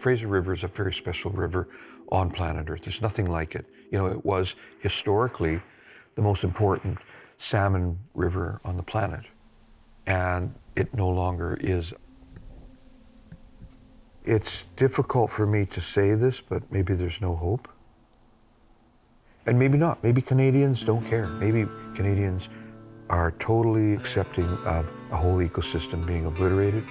Fraser River is a very special river on planet Earth. There's nothing like it. You know, it was historically the most important salmon river on the planet, and it no longer is. It's difficult for me to say this, but maybe there's no hope. And maybe not. Maybe Canadians don't care. Maybe Canadians are totally accepting of a whole ecosystem being obliterated.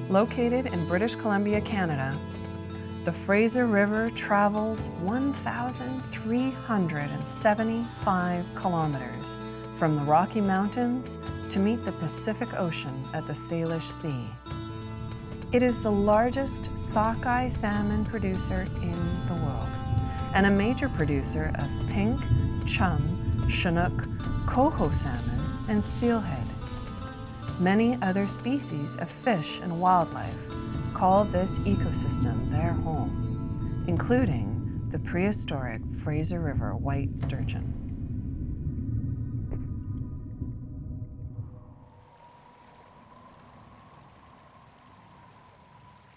Located in British Columbia, Canada, the Fraser River travels 1,375 kilometers from the Rocky Mountains to meet the Pacific Ocean at the Salish Sea. It is the largest sockeye salmon producer in the world and a major producer of pink, chum, chinook, coho salmon, and steelhead. Many other species of fish and wildlife call this ecosystem their home, including the prehistoric Fraser River white sturgeon.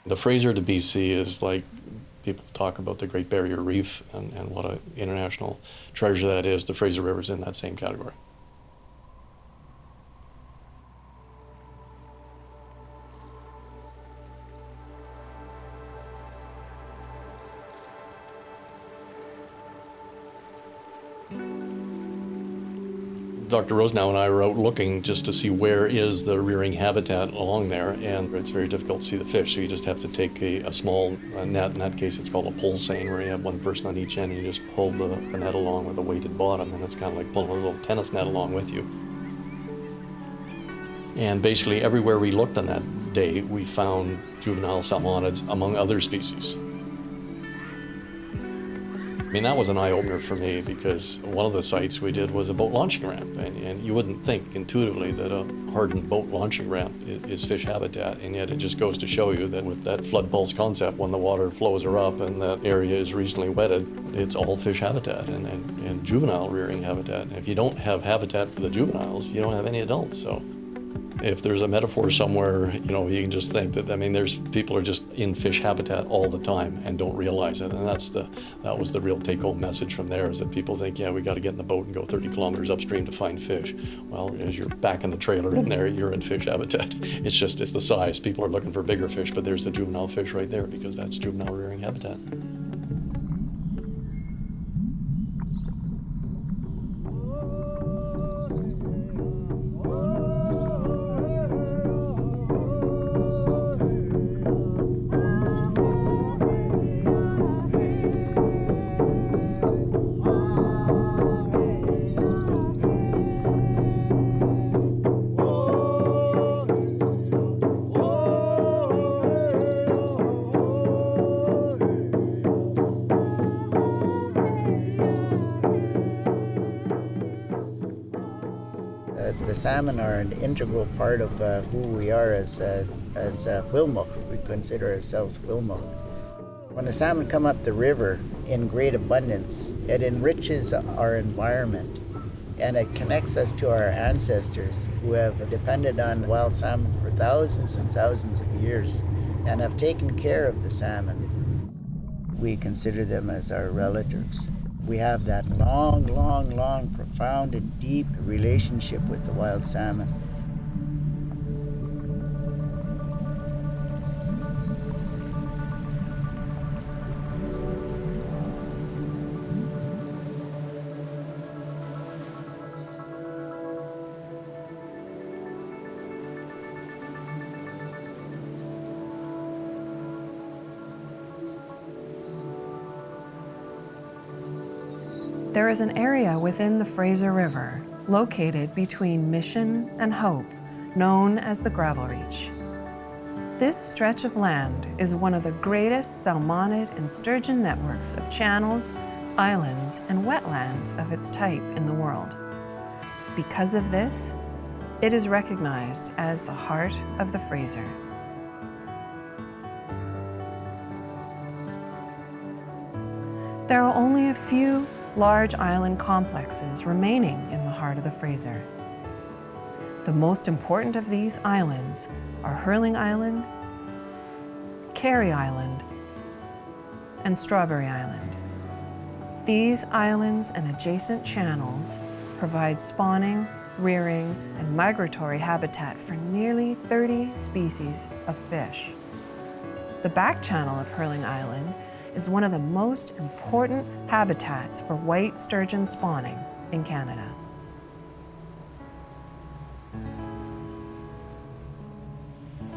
The Fraser to BC is like people talk about the Great Barrier Reef and what an international treasure that is. The Fraser River is in that same category. Dr. Rosenau and I were out looking just to see where is the rearing habitat along there, and it's very difficult to see the fish, so you just have to take a small net. In that case, it's called a pull seine, where you have one person on each end, and you just pull the net along with a weighted bottom, and it's kind of like pulling a little tennis net along with you. And basically everywhere we looked on that day, we found juvenile salmonids among other species. I mean, that was an eye-opener for me, because one of the sites we did was a boat launching ramp, and you wouldn't think intuitively that a hardened boat launching ramp is fish habitat, and yet it just goes to show you that with that flood pulse concept, when the water flows are up and that area is recently wetted, it's all fish habitat and juvenile rearing habitat. And if you don't have habitat for the juveniles, you don't have any adults. So if there's a metaphor somewhere, you know, you can just think that, I mean, there's people are just in fish habitat all the time and don't realize it. And that was the real take-home message from there, is that people think, yeah, we got to get in the boat and go 30 kilometers upstream to find fish. Well, as you're back in the trailer in there, you're in fish habitat. It's the size. People are looking for bigger fish, but there's the juvenile fish right there, because that's juvenile rearing habitat. The salmon are an integral part of who we are as Wilmot. We consider ourselves Wilmot. When the salmon come up the river in great abundance, it enriches our environment, and it connects us to our ancestors who have depended on wild salmon for thousands and thousands of years and have taken care of the salmon. We consider them as our relatives. We have that long, long, long, profound and deep relationship with the wild salmon. There is an area within the Fraser River, located between Mission and Hope, known as the Gravel Reach. This stretch of land is one of the greatest salmonid and sturgeon networks of channels, islands, and wetlands of its type in the world. Because of this, it is recognized as the heart of the Fraser. There are only a few large island complexes remaining in the heart of the Fraser. The most important of these islands are Hurling Island, Carey Island, and Strawberry Island. These islands and adjacent channels provide spawning, rearing, and migratory habitat for nearly 30 species of fish. The back channel of Hurling Island is one of the most important habitats for white sturgeon spawning in Canada.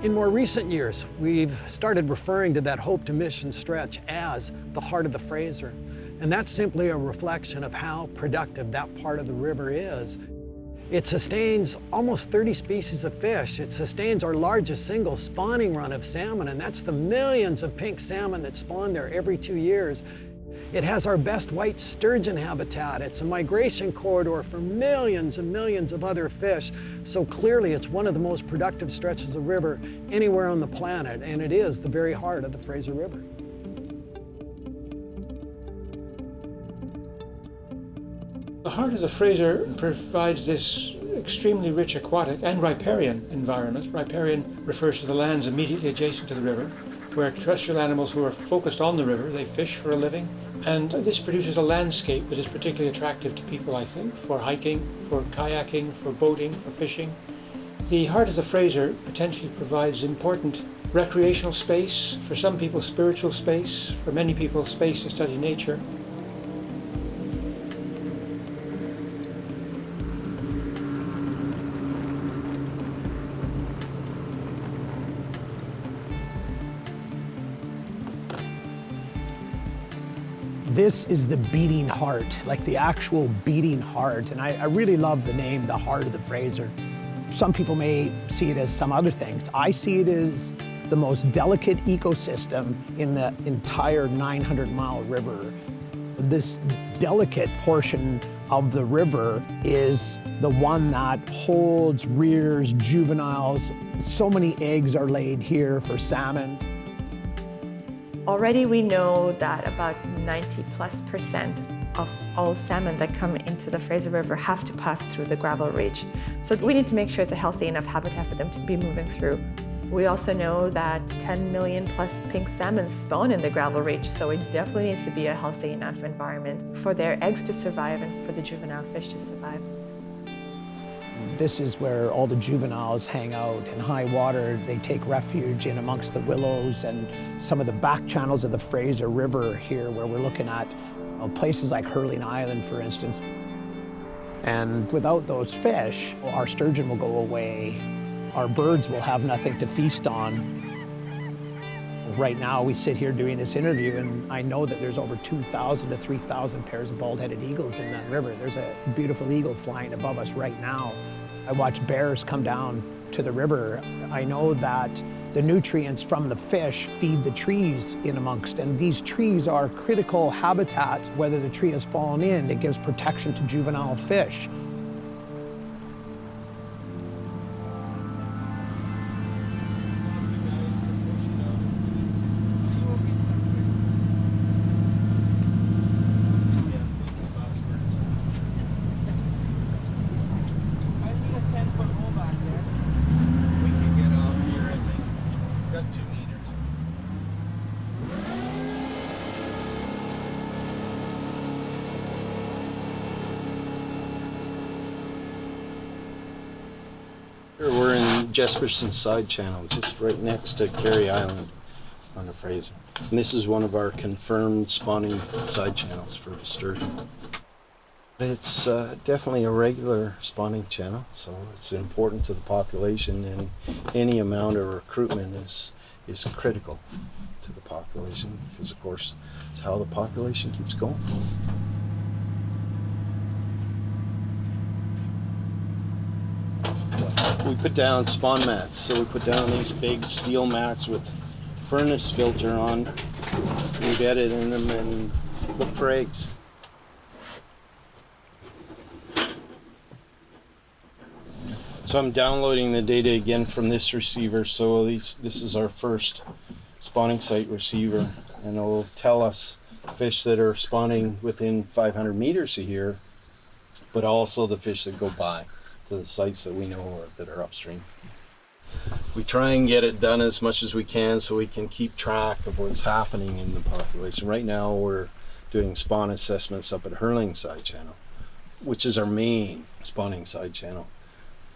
In more recent years, we've started referring to that Hope to Mission stretch as the heart of the Fraser. And that's simply a reflection of how productive that part of the river is. It sustains almost 30 species of fish. It sustains our largest single spawning run of salmon, and that's the millions of pink salmon that spawn there every 2 years. It has our best white sturgeon habitat. It's a migration corridor for millions and millions of other fish. So clearly it's one of the most productive stretches of river anywhere on the planet, and it is the very heart of the Fraser River. The heart of the Fraser provides this extremely rich aquatic and riparian environment. Riparian refers to the lands immediately adjacent to the river, where terrestrial animals who are focused on the river, they fish for a living. And this produces a landscape that is particularly attractive to people, I think, for hiking, for kayaking, for boating, for fishing. The heart of the Fraser potentially provides important recreational space, for some people spiritual space, for many people space to study nature. This is the beating heart, like the actual beating heart. And I really love the name, the heart of the Fraser. Some people may see it as some other things. I see it as the most delicate ecosystem in the entire 900-mile river. This delicate portion of the river is the one that holds, rears juveniles. So many eggs are laid here for salmon. Already we know that about 90+% of all salmon that come into the Fraser River have to pass through the gravel ridge. So we need to make sure it's a healthy enough habitat for them to be moving through. We also know that 10 million plus pink salmon spawn in the gravel ridge, so it definitely needs to be a healthy enough environment for their eggs to survive and for the juvenile fish to survive. This is where all the juveniles hang out. In high water, they take refuge in amongst the willows and some of the back channels of the Fraser River here, where we're looking at places like Hurling Island, for instance. And without those fish, our sturgeon will go away. Our birds will have nothing to feast on. Right now, we sit here doing this interview, and I know that there's over 2,000 to 3,000 pairs of bald-headed eagles in that river. There's a beautiful eagle flying above us right now. I watch bears come down to the river. I know that the nutrients from the fish feed the trees in amongst, and these trees are critical habitat. Whether the tree has fallen in, it gives protection to juvenile fish. We're in Jesperson Side Channel, just right next to Carey Island on the Fraser. And this is one of our confirmed spawning side channels for the sturgeon. It's definitely a regular spawning channel, so it's important to the population, and any amount of recruitment is critical to the population, because of course it's how the population keeps going. we put down spawn mats. So we put down these big steel mats with furnace filter on. We bedded in them and look for eggs. So I'm downloading the data again from this receiver. So this is our first spawning site receiver, and it will tell us fish that are spawning within 500 meters of here, but also the fish that go by to the sites that we know that are upstream. We try and get it done as much as we can so we can keep track of what's happening in the population. Right now we're doing spawn assessments up at Hurling side channel, which is our main spawning side channel.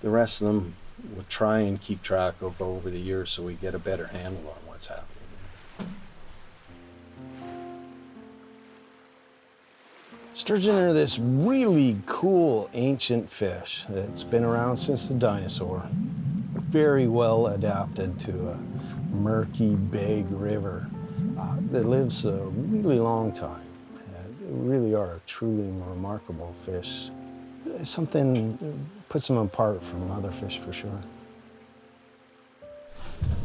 The rest of them we'll try and keep track of over the years so we get a better handle on what's happening. Sturgeon are this really cool ancient fish that's been around since the dinosaur. Very well adapted to a murky, big river that lives a really long time. They really are a truly remarkable fish. It's something that puts them apart from other fish for sure.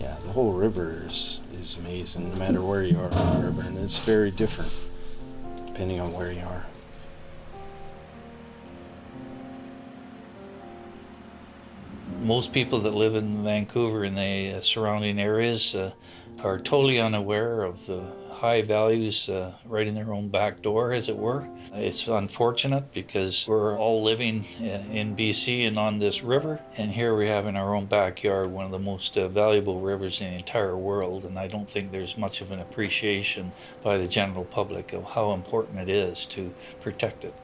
Yeah, the whole river is amazing, no matter where you are on the river, and it's very different depending on where you are. Most people that live in Vancouver and the surrounding areas are totally unaware of the high values right in their own back door, as it were. It's unfortunate because we're all living in BC and on this river, and here we have in our own backyard one of the most valuable rivers in the entire world, and I don't think there's much of an appreciation by the general public of how important it is to protect it.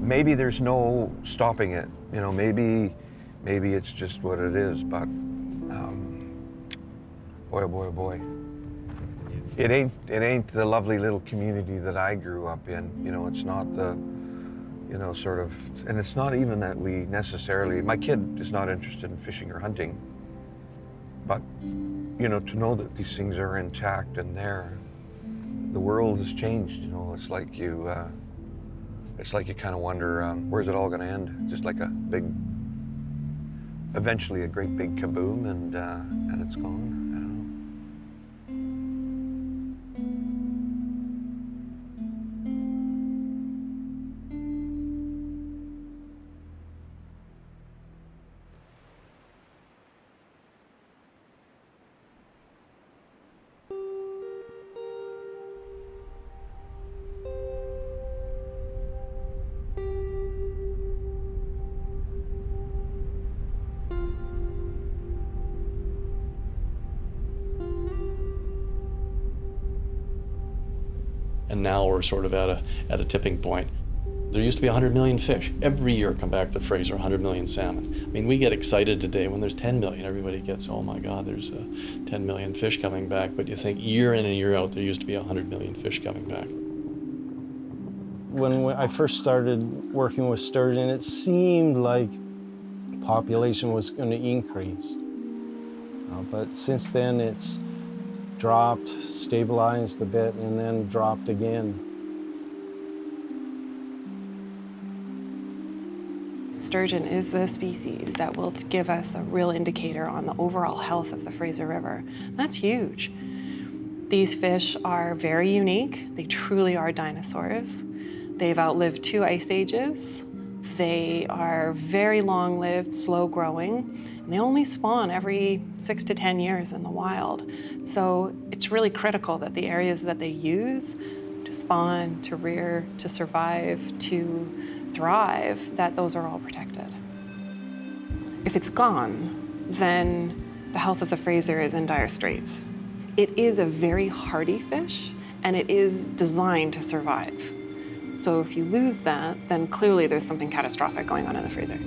Maybe there's no stopping it, you know, maybe it's just what it is, but boy, oh boy, oh boy. It ain't the lovely little community that I grew up in, you know, it's not the, you know, sort of, and it's not even that we necessarily, my kid is not interested in fishing or hunting, but, you know, to know that these things are intact and there, the world has changed, you know, it's like you kind of wonder, where's it all going to end? Just like a big, eventually a great big kaboom, and it's gone. I don't know. And now we're sort of at a tipping point. There used to be 100 million fish. Every year come back to Fraser, 100 million salmon. I mean, we get excited today when there's 10 million. Everybody gets, oh my God, there's 10 million fish coming back. But you think year in and year out, there used to be 100 million fish coming back. When I first started working with sturgeon, it seemed like population was going to increase. But since then, it's dropped, stabilized a bit, and then dropped again. Sturgeon is the species that will give us a real indicator on the overall health of the Fraser River. That's huge. These fish are very unique. They truly are dinosaurs. They've outlived 2 ice ages. They are very long-lived, slow-growing, and they only spawn every 6 to 10 years in the wild. So it's really critical that the areas that they use to spawn, to rear, to survive, to thrive, that those are all protected. If it's gone, then the health of the Fraser is in dire straits. It is a very hardy fish, and it is designed to survive. So if you lose that, then clearly there's something catastrophic going on in the Fraser.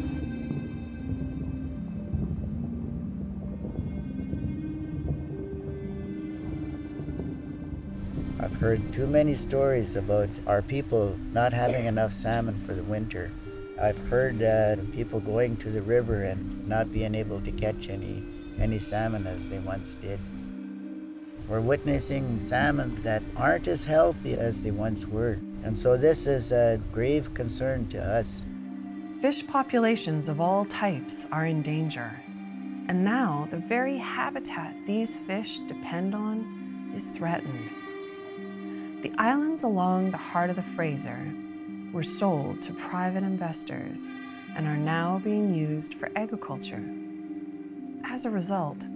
heard too many stories about our people not having enough salmon for the winter. I've heard people going to the river and not being able to catch any salmon as they once did. We're witnessing salmon that aren't as healthy as they once were. And so this is a grave concern to us. Fish populations of all types are in danger. And now the very habitat these fish depend on is threatened. The islands along the heart of the Fraser were sold to private investors and are now being used for agriculture. As a result,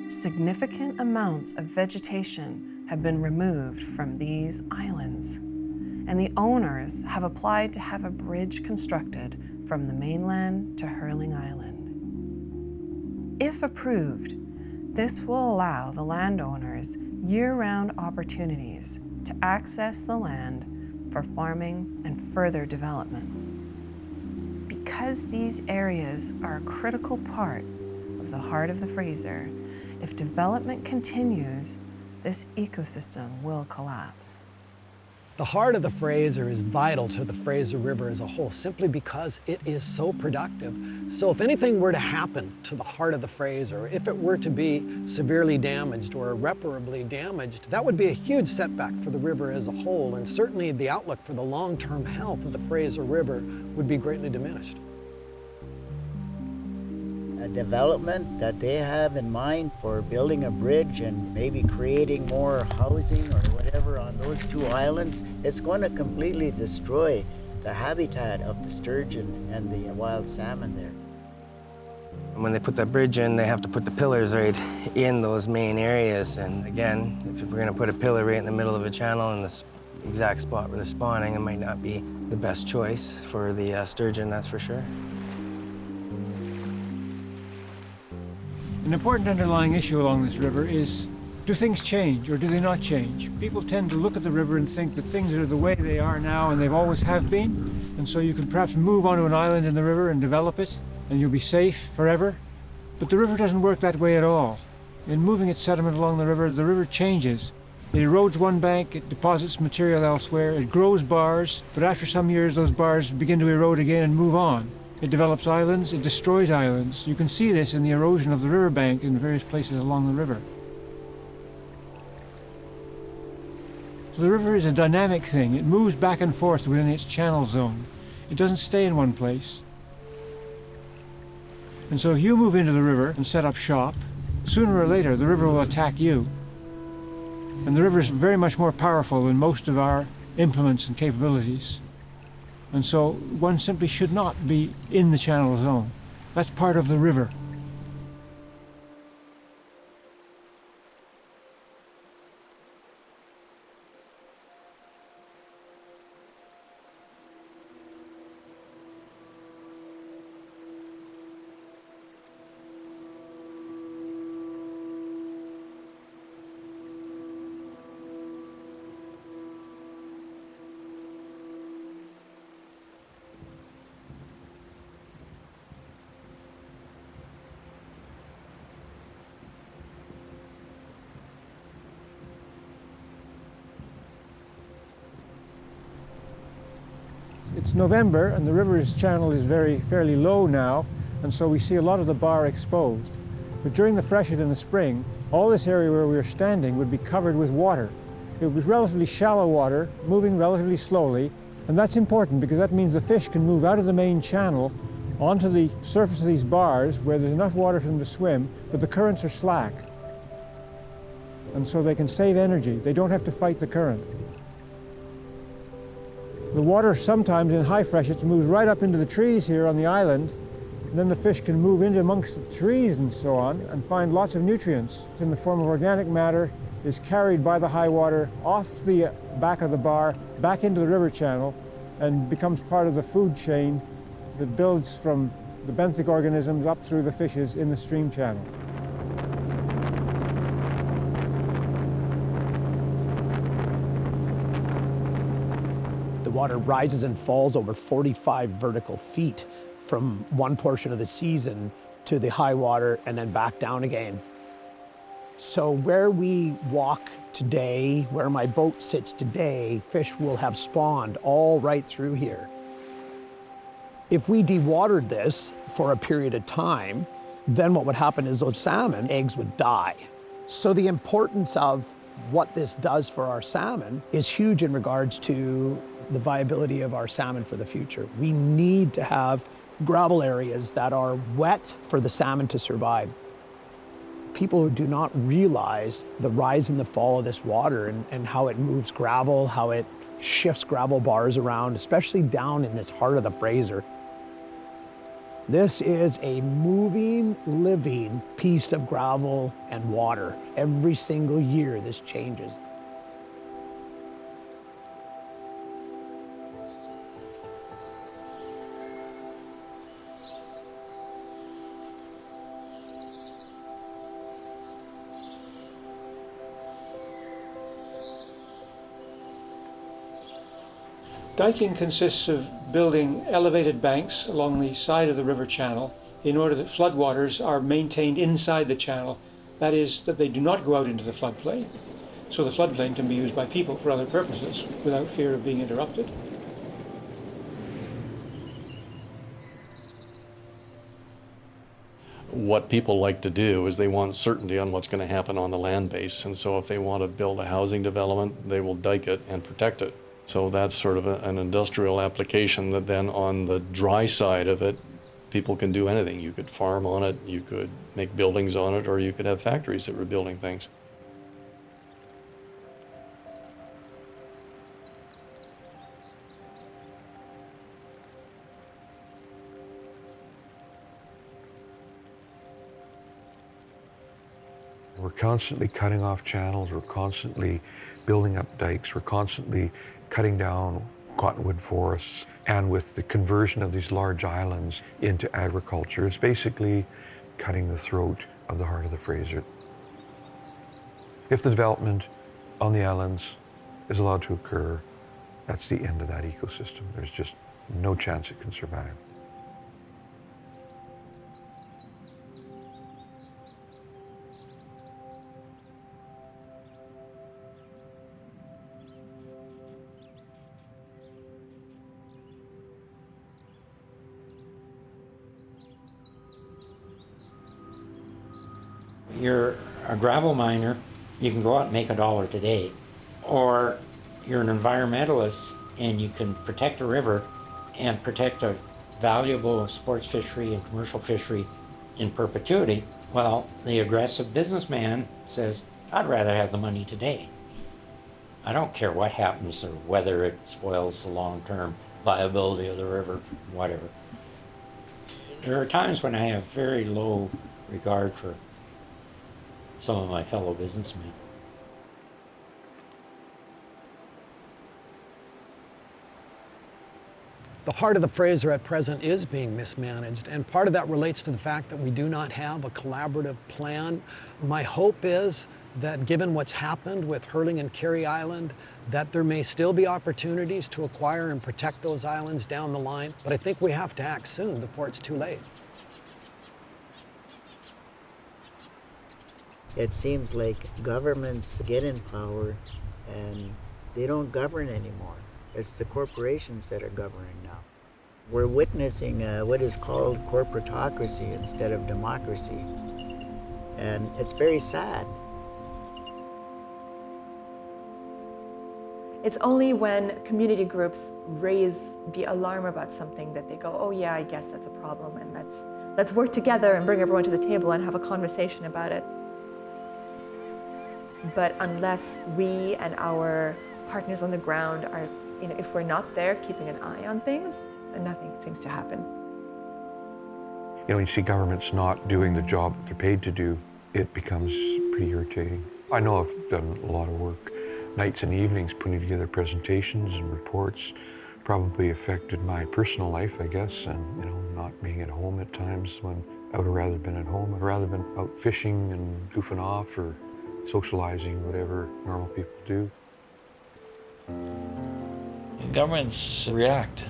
significant amounts of vegetation have been removed from these islands, and the owners have applied to have a bridge constructed from the mainland to Hurling Island. If approved, this will allow the landowners year-round opportunities to access the land for farming and further development. Because these areas are a critical part of the heart of the Fraser, if development continues, this ecosystem will collapse. The heart of the Fraser is vital to the Fraser River as a whole, simply because it is so productive. So if anything were to happen to the heart of the Fraser, if it were to be severely damaged or irreparably damaged, that would be a huge setback for the river as a whole, and certainly the outlook for the long-term health of the Fraser River would be greatly diminished. A development that they have in mind for building a bridge and maybe creating more housing or whatever on those two islands, it's going to completely destroy the habitat of the sturgeon and the wild salmon there. When they put that bridge in, they have to put the pillars right in those main areas. And again, if we're going to put a pillar right in the middle of a channel in this exact spot where they're spawning, it might not be the best choice for the sturgeon, that's for sure. An important underlying issue along this river is, do things change or do they not change? People tend to look at the river and think that things are the way they are now and they've always have been. And so you can perhaps move onto an island in the river and develop it and you'll be safe forever. But the river doesn't work that way at all. In moving its sediment along the river changes. It erodes one bank, it deposits material elsewhere, it grows bars, but after some years those bars begin to erode again and move on. It develops islands, it destroys islands. You can see this in the erosion of the riverbank in various places along the river. So the river is a dynamic thing. It moves back and forth within its channel zone. It doesn't stay in one place. And so if you move into the river and set up shop, sooner or later the river will attack you. And the river is very much more powerful than most of our implements and capabilities. And so one simply should not be in the channel zone. That's part of the river. It's November and the river's channel is fairly low now, and so we see a lot of the bar exposed. But during the freshet in the spring, all this area where we are standing would be covered with water. It would be relatively shallow water, moving relatively slowly, and that's important because that means the fish can move out of the main channel onto the surface of these bars where there's enough water for them to swim, but the currents are slack. And so they can save energy. They don't have to fight the current. The water sometimes in high freshets moves right up into the trees here on the island, and then the fish can move in amongst the trees and so on and find lots of nutrients in the form of organic matter, is carried by the high water off the back of the bar, back into the river channel, and becomes part of the food chain that builds from the benthic organisms up through the fishes in the stream channel. The water rises and falls over 45 vertical feet from one portion of the season to the high water and then back down again. So where we walk today, where my boat sits today, fish will have spawned all right through here. If we dewatered this for a period of time, then what would happen is those salmon eggs would die. So the importance of what this does for our salmon is huge in regards to the viability of our salmon for the future. We need to have gravel areas that are wet for the salmon to survive. People do not realize the rise and the fall of this water and how it moves gravel, how it shifts gravel bars around, especially down in this heart of the Fraser. This is a moving, living piece of gravel and water. Every single year this changes. Diking consists of building elevated banks along the side of the river channel in order that floodwaters are maintained inside the channel. That is, that they do not go out into the floodplain. So the floodplain can be used by people for other purposes without fear of being interrupted. What people like to do is they want certainty on what's going to happen on the land base, and so if they want to build a housing development, they will dike it and protect it. So that's sort of an industrial application that then on the dry side of it, people can do anything. You could farm on it, you could make buildings on it, or you could have factories that were building things. We're constantly cutting off channels, we're constantly building up dikes, we're constantly cutting down cottonwood forests, and with the conversion of these large islands into agriculture, it's basically cutting the throat of the heart of the Fraser. If the development on the islands is allowed to occur, that's the end of that ecosystem. There's just no chance it can survive. You're a gravel miner, you can go out and make $1 today. Or you're an environmentalist and you can protect a river and protect a valuable sports fishery and commercial fishery in perpetuity. Well, the aggressive businessman says, I'd rather have the money today. I don't care what happens or whether it spoils the long-term viability of the river, whatever. There are times when I have very low regard for some of my fellow businessmen. The heart of the Fraser at present is being mismanaged, and part of that relates to the fact that we do not have a collaborative plan. My hope is that given what's happened with Hurling and Carey Island, that there may still be opportunities to acquire and protect those islands down the line, but I think we have to act soon before it's too late. It seems like governments get in power and they don't govern anymore. It's the corporations that are governing now. We're witnessing what is called corporatocracy instead of democracy. And it's very sad. It's only when community groups raise the alarm about something that they go, oh yeah, I guess that's a problem, and let's work together and bring everyone to the table and have a conversation about it. But unless we and our partners on the ground are, if we're not there keeping an eye on things, nothing seems to happen. You see governments not doing the job that they're paid to do, it becomes pretty irritating. I know I've done a lot of work, nights and evenings, putting together presentations and reports. Probably affected my personal life, I guess, and not being at home at times when I would have rather been at home. I'd rather been out fishing and goofing off or socializing, whatever normal people do. Governments react,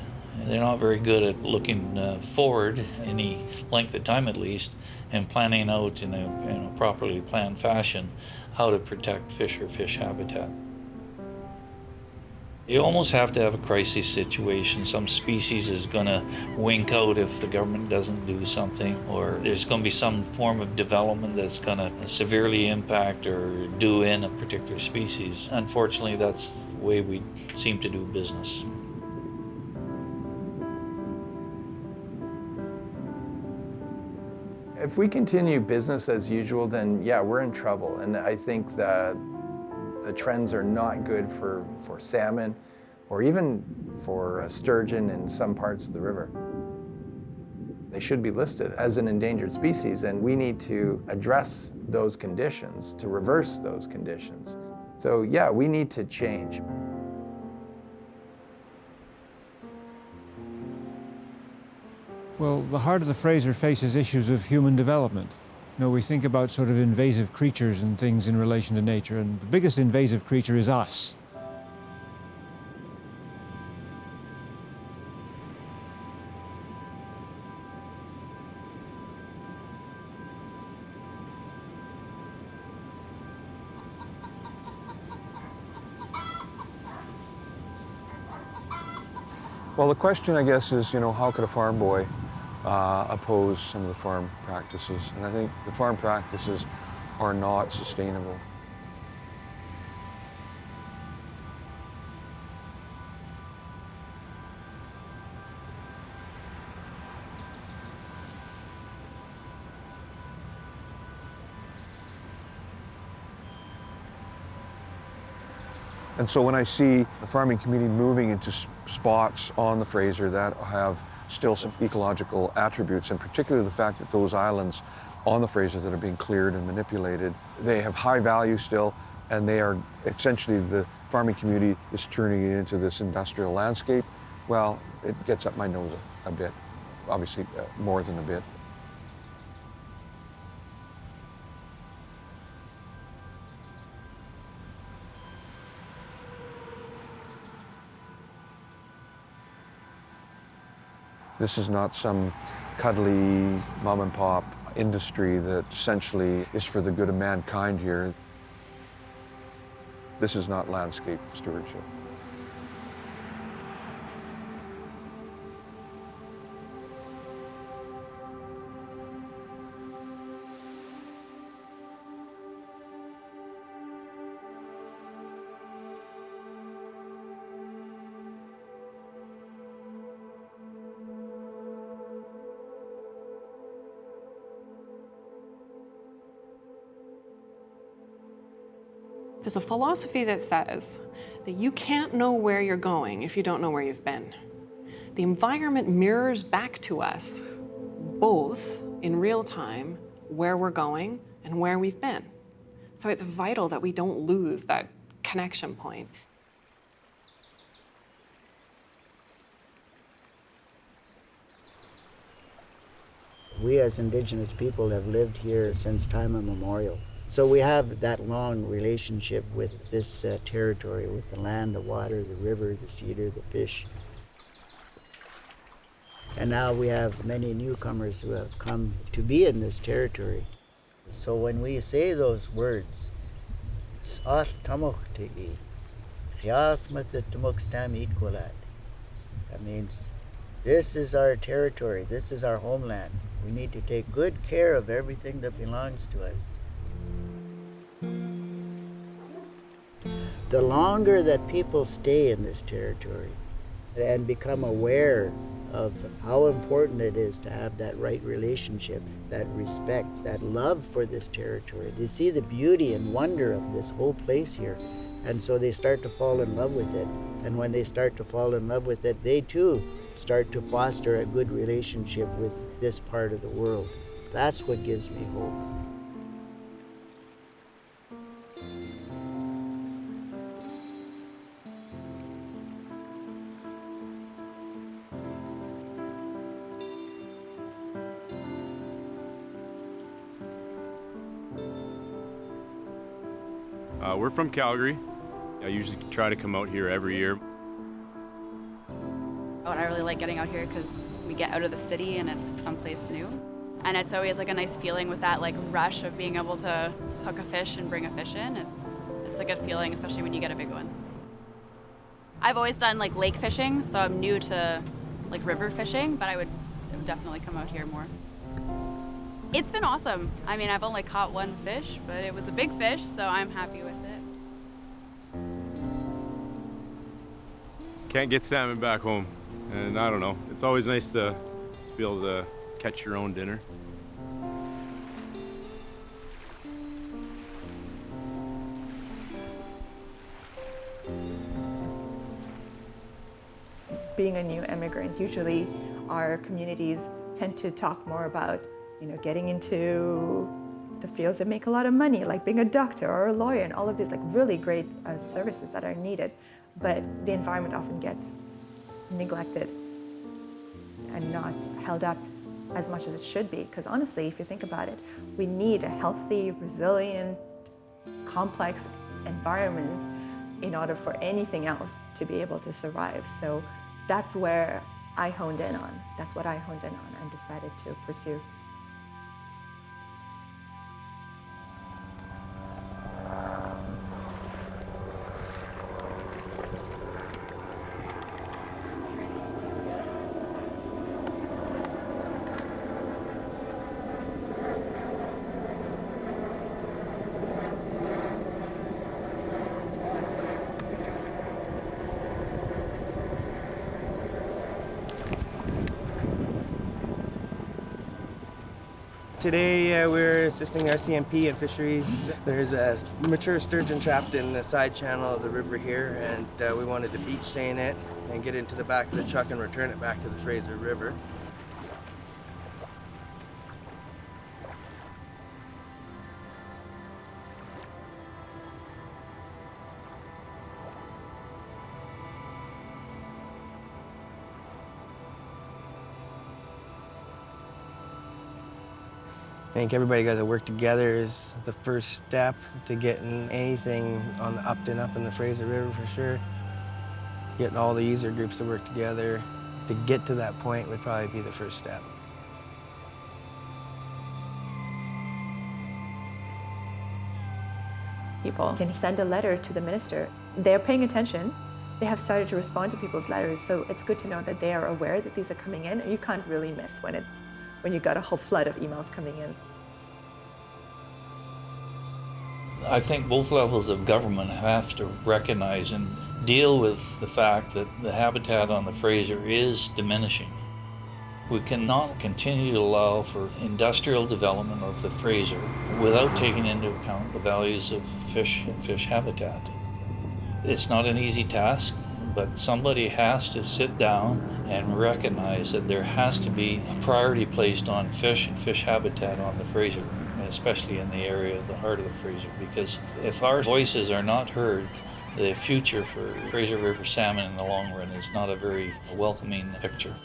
They're not very good at looking forward any length of time at least and planning out in a properly planned fashion how to protect fish or fish habitat. You almost have to have a crisis situation. Some species is going to wink out if the government doesn't do something, or there's going to be some form of development that's going to severely impact or do in a particular species. Unfortunately, that's the way we seem to do business. If we continue business as usual, then yeah, we're in trouble. And I think that the trends are not good for salmon or even for sturgeon in some parts of the river. They should be listed as an endangered species, and we need to address those conditions to reverse those conditions. So yeah, we need to change. Well, the heart of the Fraser faces issues of human development. You know, we think about sort of invasive creatures and things in relation to nature, and the biggest invasive creature is us. Well, the question, I guess, is, how could a farm boy oppose some of the farm practices? And I think the farm practices are not sustainable. And so when I see the farming community moving into spots on the Fraser that have still some ecological attributes, and particularly the fact that those islands on the Fraser that are being cleared and manipulated, they have high value still, and they are essentially, the farming community is turning it into this industrial landscape. Well, it gets up my nose a bit, obviously more than a bit. This is not some cuddly mom and pop industry that essentially is for the good of mankind here. This is not landscape stewardship. There's a philosophy that says that you can't know where you're going if you don't know where you've been. The environment mirrors back to us, both in real time, where we're going and where we've been. So it's vital that we don't lose that connection point. We as Indigenous people have lived here since time immemorial. So we have that long relationship with this territory, with the land, the water, the river, the cedar, the fish. And now we have many newcomers who have come to be in this territory. So when we say those words, that means this is our territory, this is our homeland. We need to take good care of everything that belongs to us. The longer that people stay in this territory and become aware of how important it is to have that right relationship, that respect, that love for this territory, they see the beauty and wonder of this whole place here, and so they start to fall in love with it. And when they start to fall in love with it, they too start to foster a good relationship with this part of the world. That's what gives me hope. We're from Calgary. I usually try to come out here every year. Oh, I really like getting out here because we get out of the city and it's someplace new. And it's always like a nice feeling with that like rush of being able to hook a fish and bring a fish in. It's a good feeling, especially when you get a big one. I've always done like lake fishing, so I'm new to like river fishing, but I would definitely come out here more. It's been awesome. I mean, I've only caught one fish, but it was a big fish, so I'm happy with it. Can't get salmon back home, and I don't know. It's always nice to be able to catch your own dinner. Being a new immigrant, usually our communities tend to talk more about, getting into the fields that make a lot of money, like being a doctor or a lawyer, and all of these like really great services that are needed. But the environment often gets neglected and not held up as much as it should be. Because honestly, if you think about it, we need a healthy, resilient, complex environment in order for anything else to be able to survive. So that's where I honed in on. That's what I honed in on and decided to pursue. Today we're assisting our CMP in fisheries. There's a mature sturgeon trapped in the side channel of the river here, and we wanted to beach seine it and get into the back of the truck and return it back to the Fraser River. I think everybody got to work together is the first step to getting anything on the up and up in the Fraser River for sure. Getting all the user groups to work together to get to that point would probably be the first step. People can send a letter to the minister. They're paying attention. They have started to respond to people's letters, so it's good to know that they are aware that these are coming in. You can't really miss when you've got a whole flood of emails coming in. I think both levels of government have to recognize and deal with the fact that the habitat on the Fraser is diminishing. We cannot continue to allow for industrial development of the Fraser without taking into account the values of fish and fish habitat. It's not an easy task, but somebody has to sit down and recognize that there has to be a priority placed on fish and fish habitat on the Fraser, and especially in the area of the heart of the Fraser, because if our voices are not heard, the future for Fraser River salmon in the long run is not a very welcoming picture.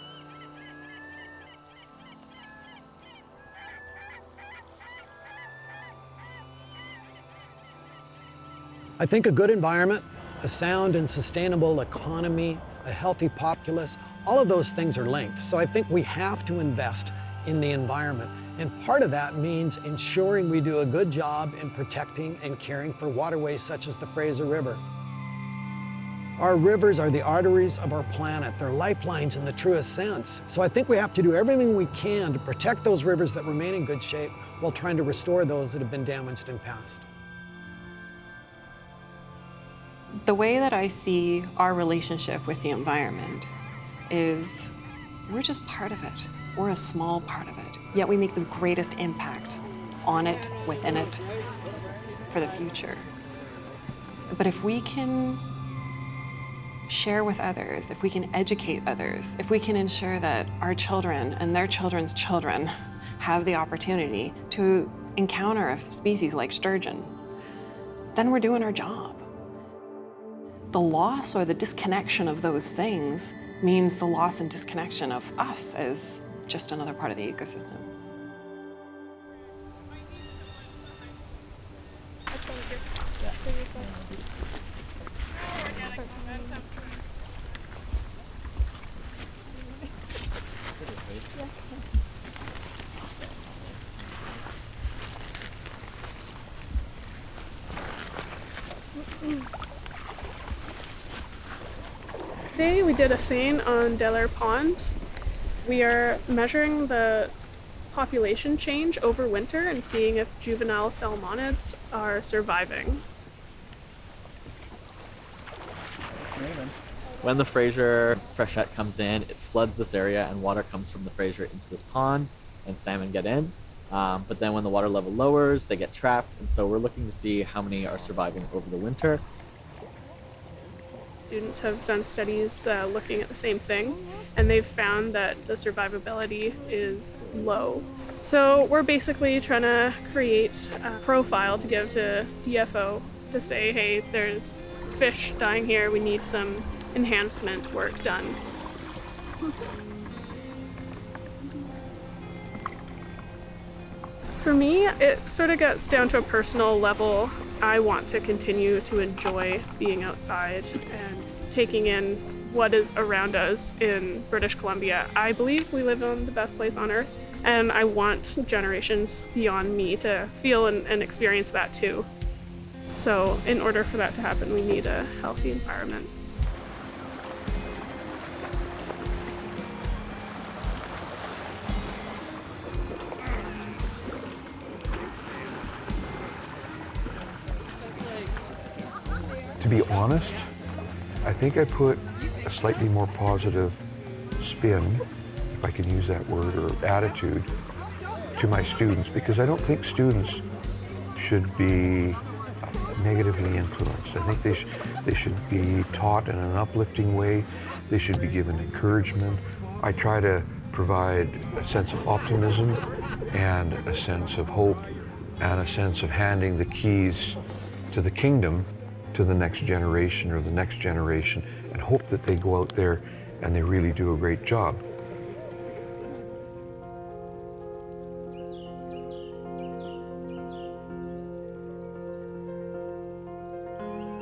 I think a good environment, a sound and sustainable economy, a healthy populace, all of those things are linked. So I think we have to invest in the environment. And part of that means ensuring we do a good job in protecting and caring for waterways such as the Fraser River. Our rivers are the arteries of our planet. They're lifelines in the truest sense. So I think we have to do everything we can to protect those rivers that remain in good shape while trying to restore those that have been damaged in past. The way that I see our relationship with the environment is we're just part of it. We're a small part of it, yet we make the greatest impact on it, within it, for the future. But if we can share with others, if we can educate others, if we can ensure that our children and their children's children have the opportunity to encounter a species like sturgeon, then we're doing our job. The loss or the disconnection of those things means the loss and disconnection of us as just another part of the ecosystem. Today we did a seine on Delair Pond. We are measuring the population change over winter and seeing if juvenile salmonids are surviving. When the Fraser freshet comes in, it floods this area and water comes from the Fraser into this pond and salmon get in. But then when the water level lowers, they get trapped. And so we're looking to see how many are surviving over the winter. Students have done studies looking at the same thing, and they've found that the survivability is low. So we're basically trying to create a profile to give to DFO to say, hey, there's fish dying here, we need some enhancement work done. For me, it sort of gets down to a personal level. I want to continue to enjoy being outside and taking in what is around us in British Columbia. I believe we live on the best place on earth, and I want generations beyond me to feel and experience that too. So in order for that to happen, we need a healthy environment. To be honest, I think I put a slightly more positive spin, if I can use that word, or attitude to my students, because I don't think students should be negatively influenced. I think they should be taught in an uplifting way. They should be given encouragement. I try to provide a sense of optimism and a sense of hope and a sense of handing the keys to the kingdom to the next generation or the next generation, and hope that they go out there and they really do a great job.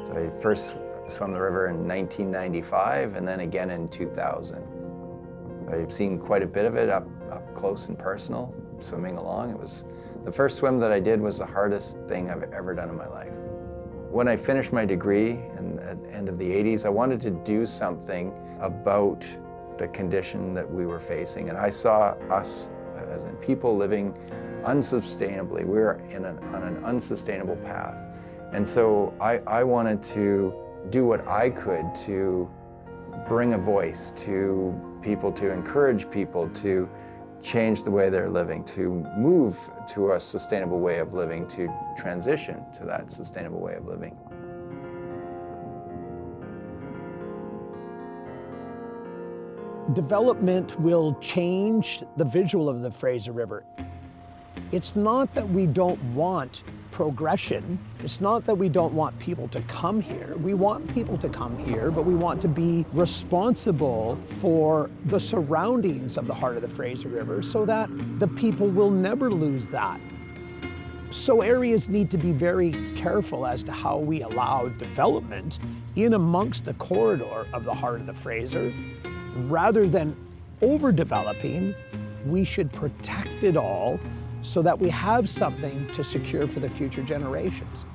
So I first swam the river in 1995 and then again in 2000. I've seen quite a bit of it up close and personal, swimming along. It was the first swim that I did was the hardest thing I've ever done in my life. When I finished my degree at the end of the 80s, I wanted to do something about the condition that we were facing. And I saw us as in people living unsustainably. We were on an unsustainable path. And so I wanted to do what I could to bring a voice to people, to encourage people to change the way they're living, to move to a sustainable way of living, to transition to that sustainable way of living. Development will change the visual of the Fraser River. It's not that we don't want progression. It's not that we don't want people to come here. We want people to come here, but we want to be responsible for the surroundings of the heart of the Fraser River so that the people will never lose that. So areas need to be very careful as to how we allow development in amongst the corridor of the heart of the Fraser. Rather than overdeveloping, we should protect it all so that we have something to secure for the future generations.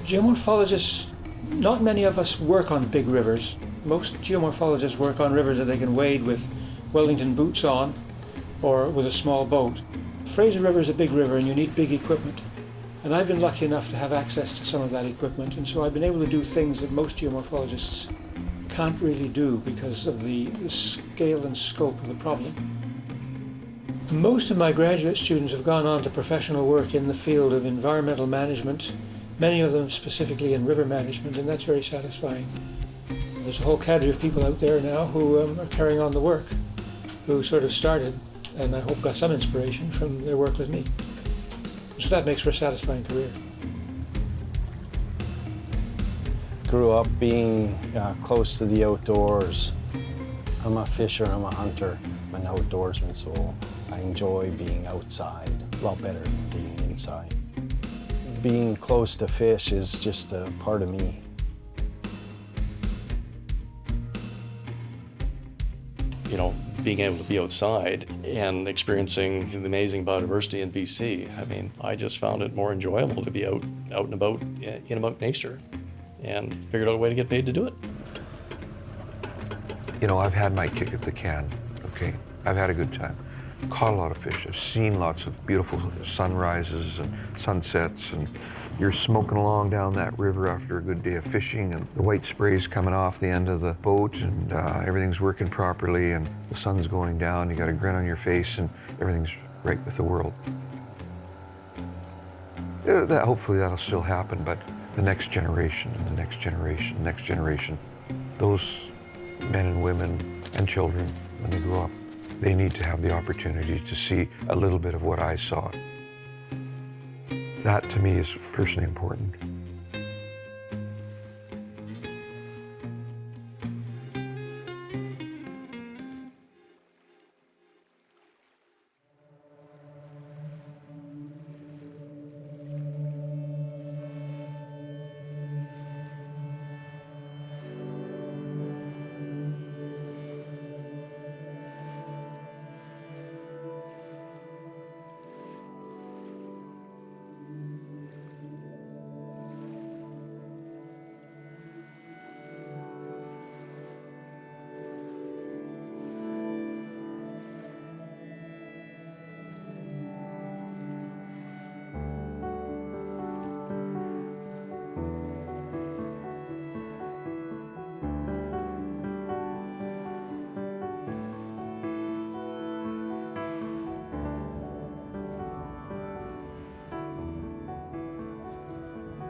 Geomorphologists, not many of us work on big rivers. Most geomorphologists work on rivers that they can wade with Wellington boots on or with a small boat. Fraser River is a big river and you need big equipment. And I've been lucky enough to have access to some of that equipment, and so I've been able to do things that most geomorphologists can't really do because of the scale and scope of the problem. Most of my graduate students have gone on to professional work in the field of environmental management, many of them specifically in river management, and that's very satisfying. There's a whole cadre of people out there now who are carrying on the work, who sort of started, and I hope got some inspiration from their work with me. So that makes for a satisfying career. Grew up being close to the outdoors. I'm a fisher, I'm a hunter, I'm an outdoorsman, so I enjoy being outside a lot better than being inside. Being close to fish is just a part of me. you know, being able to be outside and experiencing the amazing biodiversity in BC. I mean, I just found it more enjoyable to be out and about in about nature, and figured out a way to get paid to do it. You know, I've had my kick at the can, okay? I've had a good time. Caught a lot of fish. I've seen lots of beautiful sunrises and sunsets, and you're smoking along down that river after a good day of fishing, and the white spray's coming off the end of the boat, and everything's working properly, and the sun's going down. You got a grin on your face, and everything's right with the world. Hopefully that'll still happen, but the next generation and the next generation, the next generation, those men and women and children, when they grow up, they need to have the opportunity to see a little bit of what I saw. That, to me, is personally important.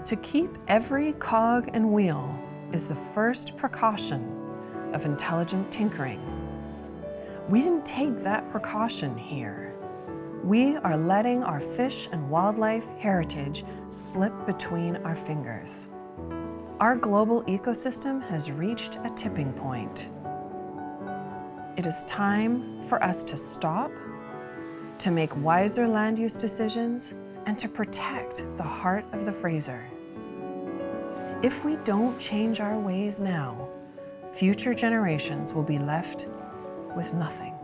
To keep every cog and wheel is the first precaution of intelligent tinkering. We didn't take that precaution here. We are letting our fish and wildlife heritage slip between our fingers. Our global ecosystem has reached a tipping point. It is time for us to stop, to make wiser land use decisions, and to protect the heart of the Fraser. If we don't change our ways now, future generations will be left with nothing.